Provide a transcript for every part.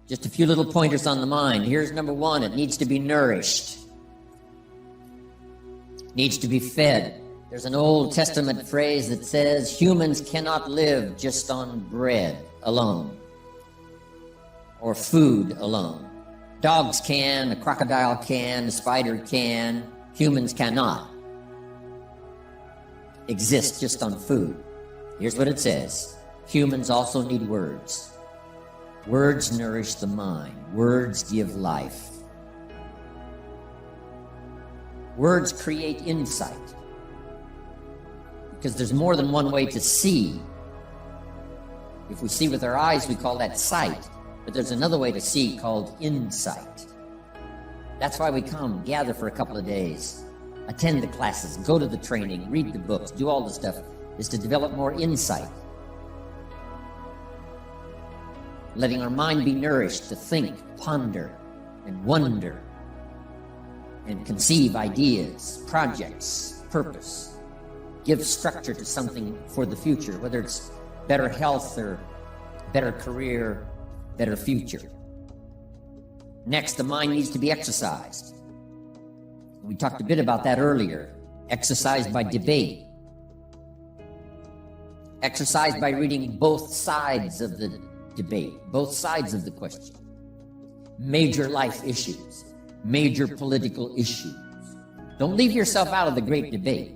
Just a few little pointers on the mind. Here's number one. It needs to be nourished. It needs to be fed. There's an Old Testament phrase that says humans cannot live just on bread alone or food alone. Dogs can, a crocodile can, a spider can. Humans cannot exist just on food. Here's what it says. Humans also need words. Words nourish the mind. Words give life. Words create insight. Because there's more than one way to see. If we see with our eyes, we call that sight. But there's another way to see called insight. That's why we come, gather for a couple of days, attend the classes, go to the training, read the books, do all the stuff, is to develop more insight. Letting our mind be nourished to think, ponder, and wonder, and conceive ideas, projects, purpose. Give structure to something for the future, whether it's better health or better career, better future. Next, the mind needs to be exercised. We talked a bit about that earlier. Exercised by debate. Exercised by reading both sides of the debate, both sides of the question. Major life issues, major political issues. Don't leave yourself out of the great debate.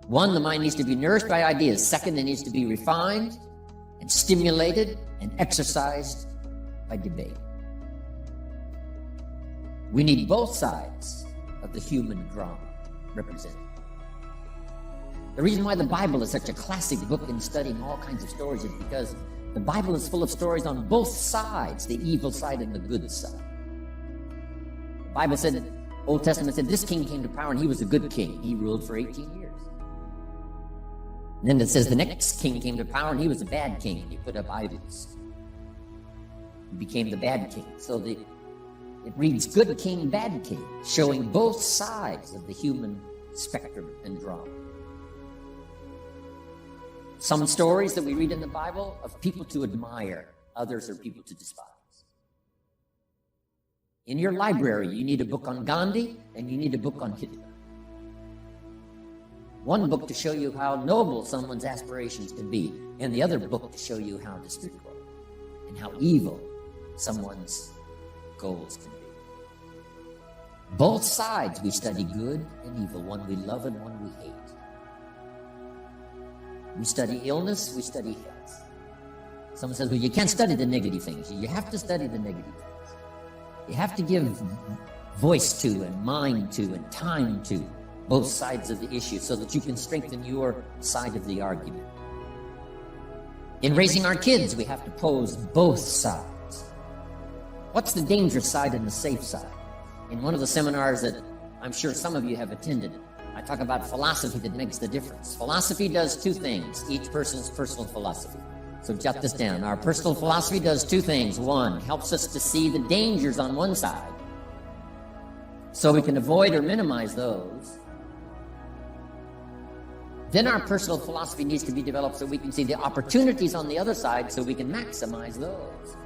One, the mind needs to be nourished by ideas. Second, it needs to be refined and stimulated and exercised by debate. We need both sides of the human drama represented. The reason why the Bible is such a classic book in studying all kinds of stories is because the Bible is full of stories on both sides, the evil side and the good side. The Bible said, Old Testament said, this king came to power and he was a good king. He ruled for 18 years. And then it says the next king came to power and he was a bad king. He put up idols. He became the bad king. So it reads good king, bad king, showing both sides of the human spectrum and drama. Some stories that we read in the Bible of people to admire, others are people to despise. In your library, you need a book on Gandhi and you need a book on Hitler. One book to show you how noble someone's aspirations can be, and the other book to show you how despicable and how evil someone's goals can be. Both sides we study good and evil, one we love and one we hate. We study illness, we study health. Someone says, well, you can't study the negative things. You have to study the negative things. You have to give voice to and mind to and time to both sides of the issue so that you can strengthen your side of the argument. In raising our kids, we have to pose both sides. What's the dangerous side and the safe side? In one of the seminars that I'm sure some of you have attended, I talk about philosophy that makes the difference. Philosophy does two things, each person's personal philosophy. So jot this down. Our personal philosophy does two things. One, helps us to see the dangers on one side so we can avoid or minimize those. Then our personal philosophy needs to be developed so we can see the opportunities on the other side so we can maximize those.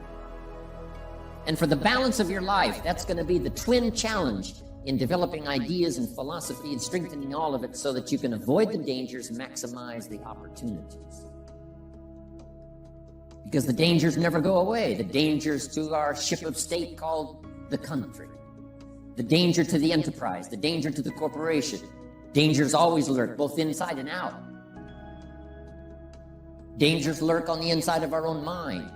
And for the balance of your life, that's going to be the twin challenge in developing ideas and philosophy and strengthening all of it so that you can avoid the dangers and maximize the opportunities. Because the dangers never go away. The dangers to our ship of state called the country. The danger to the enterprise. The danger to the corporation. Dangers always lurk, both inside and out. Dangers lurk on the inside of our own mind.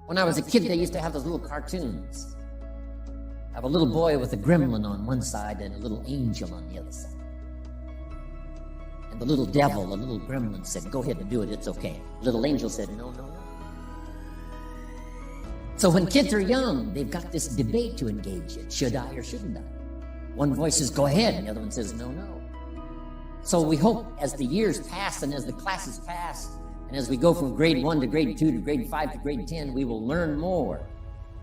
When I was a kid, they used to have those little cartoons. Have a little boy with a gremlin on one side and a little angel on the other side. And the little devil, the little gremlin said, go ahead and do it, it's okay. Little angel said, no, no, no. So when kids are young, they've got this debate to engage in. Should I or shouldn't I? One voice says, go ahead, and the other one says, no, no. So we hope as the years pass and as the classes pass, and as we go from grade 1 to grade 2 to grade 5 to grade 10, we will learn more,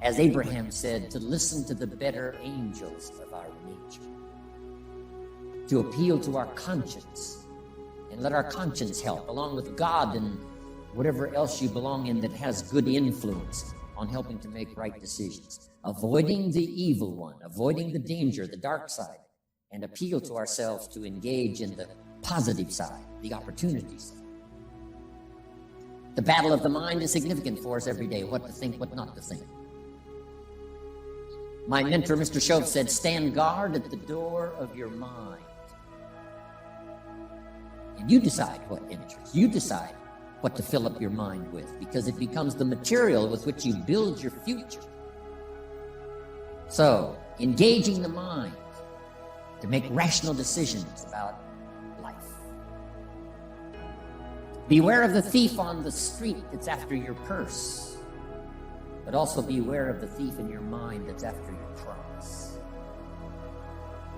as Abraham said, to listen to the better angels of our nature, to appeal to our conscience, and let our conscience help, along with God and whatever else you belong in that has good influence on helping to make right decisions. Avoiding the evil one, avoiding the danger, the dark side, and appeal to ourselves to engage in the positive side, the opportunity side. The battle of the mind is significant for us every day, what to think, what not to think. My mentor, Mr. Shove, said, stand guard at the door of your mind. And you decide what enters. You decide what to fill up your mind with, because it becomes the material with which you build your future. So, engaging the mind to make rational decisions about life. Beware of the thief on the street that's after your purse, but also beware of the thief in your mind that's after your promise.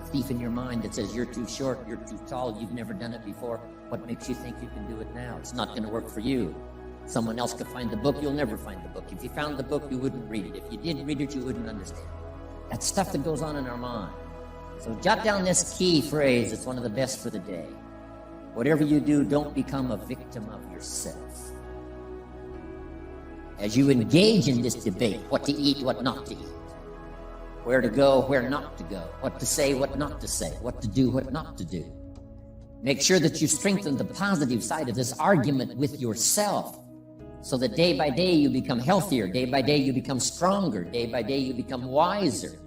The thief in your mind that says you're too short, you're too tall, you've never done it before. What makes you think you can do it now? It's not going to work for you. Someone else could find the book, you'll never find the book. If you found the book, you wouldn't read it. If you did read it, you wouldn't understand it. That's stuff that goes on in our mind. So jot down this key phrase. It's one of the best for the day. Whatever you do, don't become a victim of yourself. As you engage in this debate, what to eat, what not to eat, where to go, where not to go, what to say, what not to say, what to do, what not to do, make sure that you strengthen the positive side of this argument with yourself, so that day by day you become healthier, day by day you become stronger, day by day you become wiser.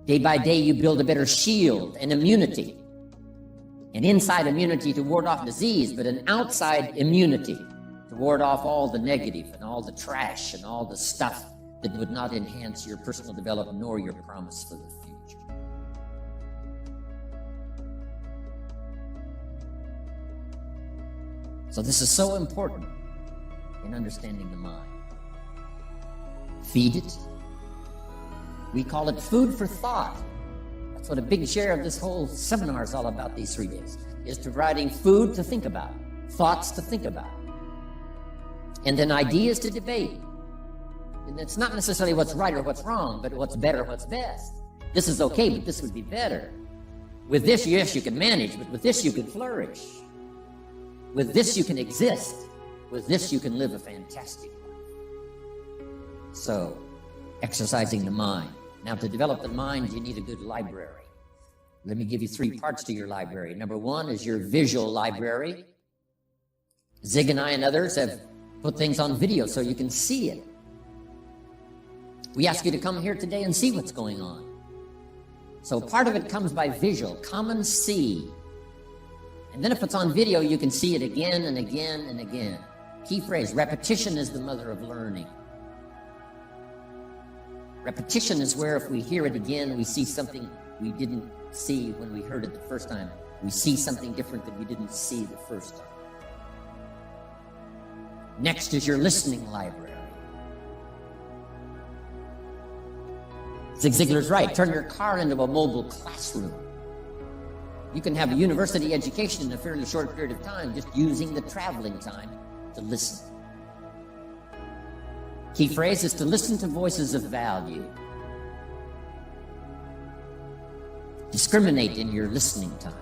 Day by day you build a better shield and immunity. An inside immunity to ward off disease, but an outside immunity to ward off all the negative and all the trash and all the stuff that would not enhance your personal development nor your promise for the future. So this is so important in understanding the mind. Feed it. We call it food for thought. That's what a big share of this whole seminar is all about these 3 days, is providing food to think about, thoughts to think about, and then ideas to debate. And it's not necessarily what's right or what's wrong, but what's better, what's best. This is okay, but this would be better. With this, yes, you can manage, but with this, you can flourish. With this, you can exist. With this, you can live a fantastic life. So, exercising the mind. Now, to develop the mind, you need a good library. Let me give you 3 parts to your library. Number 1 is your visual library. Zig and I and others have put things on video so you can see it. We ask you to come here today and see what's going on. So part of it comes by visual. Come and see. And then if it's on video, you can see it again and again and again. Key phrase, repetition is the mother of learning. Repetition is where if we hear it again, we see something we didn't see when we heard it the first time. We see something different that we didn't see the first time. Next is your listening library. Zig Ziglar's right. Turn your car into a mobile classroom. You can have a university education in a fairly short period of time just using the traveling time to listen. Key phrase is to listen to voices of value. Discriminate in your listening time.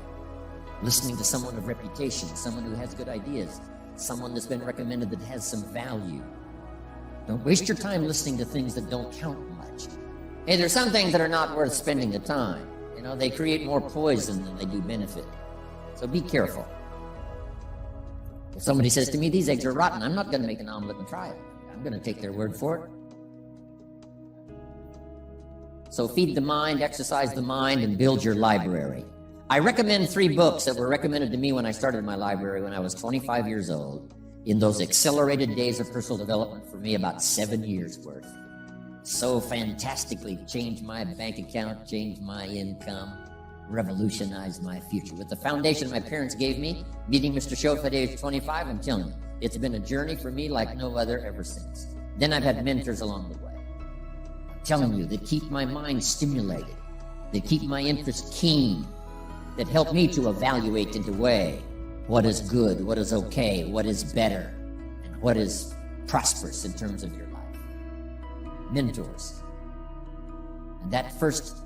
Listening to someone of reputation, someone who has good ideas, someone that's been recommended that has some value. Don't waste your time listening to things that don't count much. Hey, there's some things that are not worth spending the time. You know, they create more poison than they do benefit. So be careful. If somebody says to me, these eggs are rotten, I'm not going to make an omelet and try it. I'm going to take their word for it. So feed the mind, exercise the mind, and build your library. I recommend 3 books that were recommended to me when I started my library when I was 25 years old. In those accelerated days of personal development, for me, about 7 years worth. So fantastically changed my bank account, changed my income, revolutionized my future. With the foundation my parents gave me, meeting Mr. Schoaf at age 25, I'm telling you, it's been a journey for me like no other ever since. Then I've had mentors along the way. I'm telling you, that keep my mind stimulated, that keep my interest keen, that help me to evaluate and to weigh what is good, what is okay, what is better, and what is prosperous in terms of your life. Mentors. And that first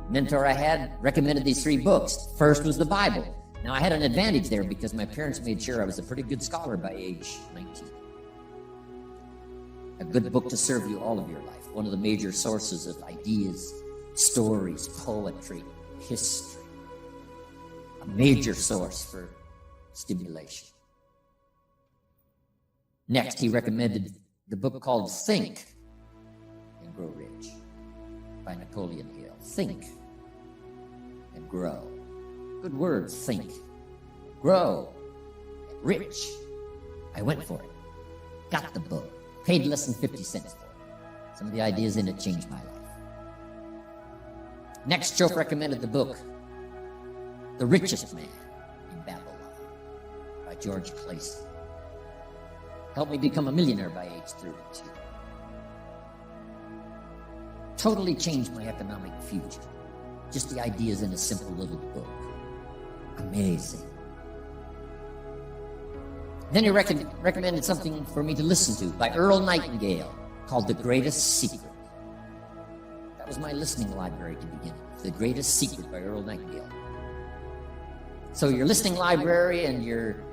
mentor I had recommended these 3 books. First was the Bible. Now, I had an advantage there because my parents made sure I was a pretty good scholar by age 19. A good book to serve you all of your life. One of the major sources of ideas, stories, poetry, history. A major source for stimulation. Next, he recommended the book called Think and Grow Rich by Napoleon Hill. Think and grow. Good word, think. Grow. Rich. I went for it. Got the book. Paid less than 50 cents for it. Some of the ideas in it changed my life. Next, Chope recommended the book, The Richest Man in Babylon by George Clayson. Helped me become a millionaire by age 32. Totally changed my economic future. Just the ideas in a simple little book. Amazing. Then he recommended something for me to listen to by Earl Nightingale called The Greatest Secret. That was my listening library to begin with. The Greatest Secret by Earl Nightingale. So your listening library and your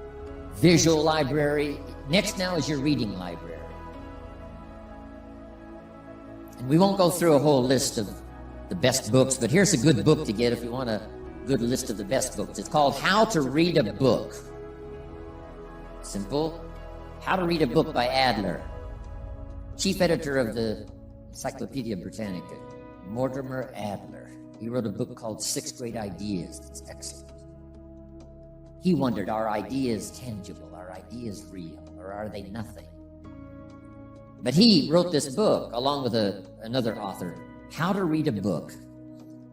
visual library. Next now is your reading library. And we won't go through a whole list of the best books, but here's a good book to get if you want a good list of the best books. It's called How to Read a Book. Simple. How to Read a Book by Adler. Chief editor of the Encyclopedia Britannica, Mortimer Adler. He wrote a book called 6 Great Ideas. It's excellent. He wondered, are ideas tangible? Are ideas real? Or are they nothing? But he wrote this book, along with another author, How to Read a Book.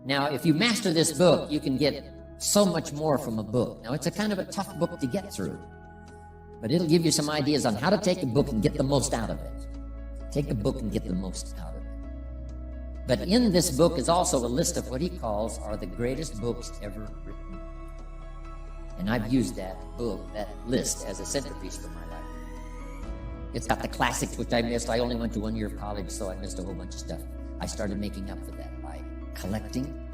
Now, if you master this book, you can get so much more from a book. Now, it's a kind of a tough book to get through, but it'll give you some ideas on how to take a book and get the most out of it. Take a book and get the most out of it. But in this book is also a list of what he calls are the greatest books ever written. And I've used that list, as a centerpiece for my life. It's got the classics, which I missed. I only went to 1 year of college, so I missed a whole bunch of stuff. I started making up for that by collecting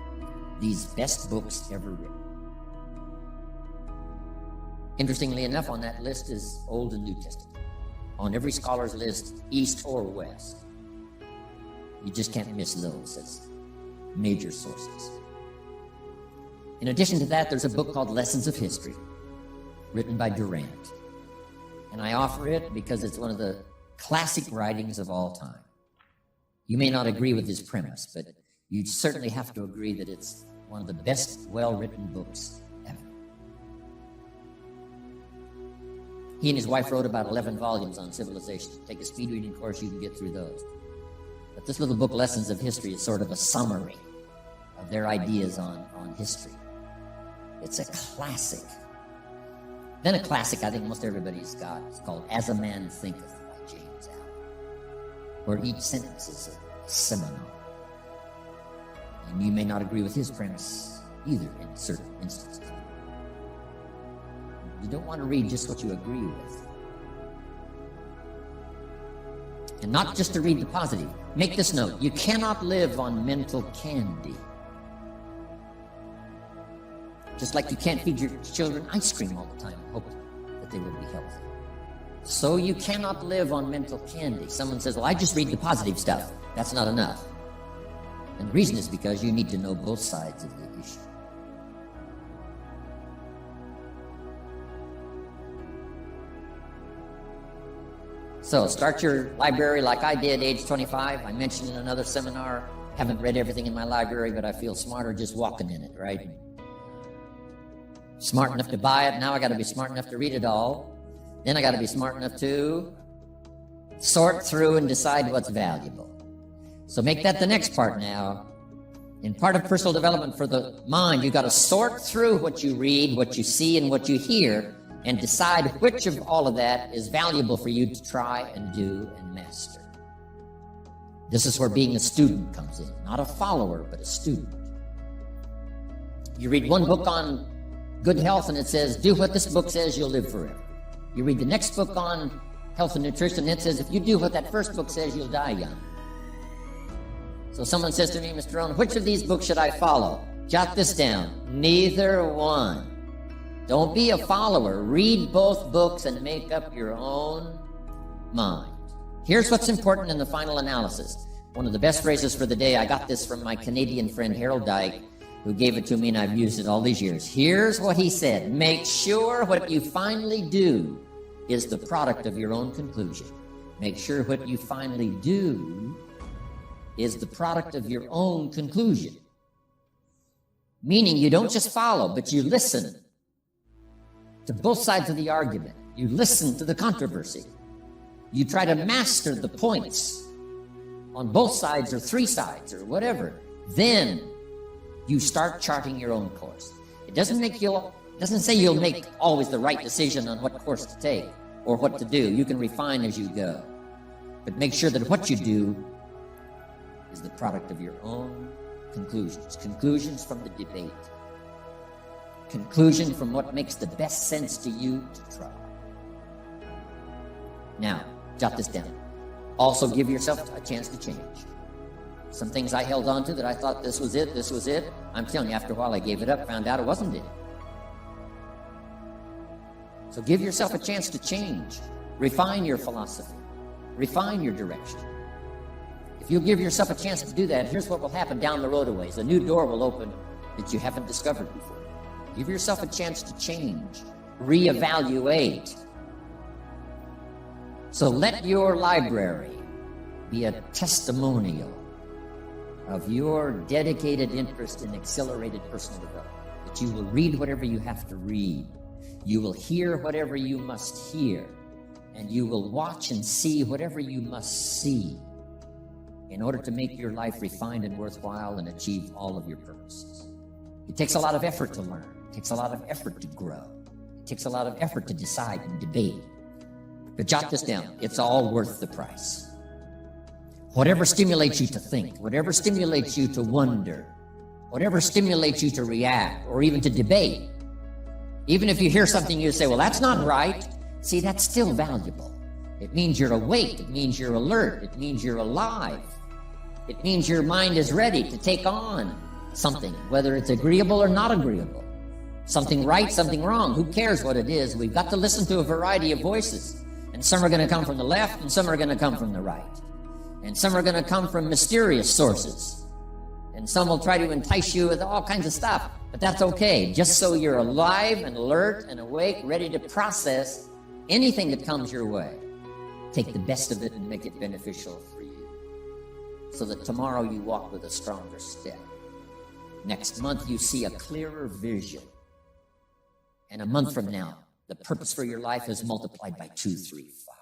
these best books ever written. Interestingly enough, on that list is Old and New Testament. On every scholar's list, East or West. You just can't miss those as major sources. In addition to that, there's a book called Lessons of History, written by Durant. And I offer it because it's one of the classic writings of all time. You may not agree with his premise, but you certainly have to agree that it's one of the best well-written books ever. He and his wife wrote about 11 volumes on civilization. Take a speed reading course, you can get through those. But this little book, Lessons of History, is sort of a summary of their ideas on history. It's a classic. Then a classic I think most everybody's got. It's called As a Man Thinketh by James Allen, where each sentence is a seminar. And you may not agree with his premise either in certain instances. You don't want to read just what you agree with. And not just to read the positive. Make this note. You cannot live on mental candy. Just like you can't feed your children ice cream all the time and hope that they will be healthy. So you cannot live on mental candy. Someone says, well, I just read the positive stuff. That's not enough. And the reason is because you need to know both sides of the issue. So start your library like I did, age 25. I mentioned in another seminar, haven't read everything in my library, but I feel smarter just walking in it, right? Smart enough to buy it. Now I got to be smart enough to read it all. Then I got to be smart enough to sort through and decide what's valuable. So make that the next part now. In part of personal development for the mind, you got to sort through what you read, what you see, and what you hear, and decide which of all of that is valuable for you to try and do and master. This is where being a student comes in. Not a follower, but a student. You read one book on good health and it says, do what this book says, you'll live forever. You read the next book on health and nutrition and it says, if you do what that first book says, you'll die young. So someone says to me, Mr. Rohn, which of these books should I follow? Jot this down. Neither one. Don't be a follower. Read both books and make up your own mind. Here's what's important in the final analysis. One of the best phrases for the day, I got this from my Canadian friend Harold Dyke, who gave it to me, and I've used it all these years. Here's what he said: make sure what you finally do is the product of your own conclusion. Make sure what you finally do is the product of your own conclusion. Meaning you don't just follow, but you listen to both sides of the argument. You listen to the controversy. You try to master the points on both sides or three sides or whatever. Then you start charting your own course. It doesn't say you'll make always the right decision on what course to take or what to do. You can refine as you go. But make sure that what you do is the product of your own conclusions. Conclusions from the debate. Conclusion from what makes the best sense to you to try. Now, jot this down. Also give yourself a chance to change. Some things I held on to that I thought this was it. I'm telling you, after a while I gave it up, found out it wasn't it. So give yourself a chance to change. Refine your philosophy. Refine your direction. If you'll give yourself a chance to do that, here's what will happen down the road a ways. A new door will open that you haven't discovered before. Give yourself a chance to change. Reevaluate. So let your library be a testimonial of your dedicated interest in accelerated personal development. That you will read whatever you have to read. You will hear whatever you must hear. And you will watch and see whatever you must see in order to make your life refined and worthwhile and achieve all of your purposes. It takes a lot of effort to learn. It takes a lot of effort to grow. It takes a lot of effort to decide and debate. But jot this down. It's all worth the price. Whatever stimulates you to think, whatever stimulates you to wonder, whatever stimulates you to react or even to debate, even if you hear something you say, well, that's not right. See, that's still valuable. It means you're awake. It means you're alert. It means you're alive. It means your mind is ready to take on something, whether it's agreeable or not agreeable. Something right, something wrong. Who cares what it is? We've got to listen to a variety of voices. And some are going to come from the left, and some are going to come from the right. And some are going to come from mysterious sources. And some will try to entice you with all kinds of stuff. But that's okay, just so you're alive and alert and awake, ready to process anything that comes your way. Take the best of it and make it beneficial for you, so that tomorrow you walk with a stronger step. Next month you see a clearer vision. And a month from now, the purpose for your life is multiplied by 2, 3, 5.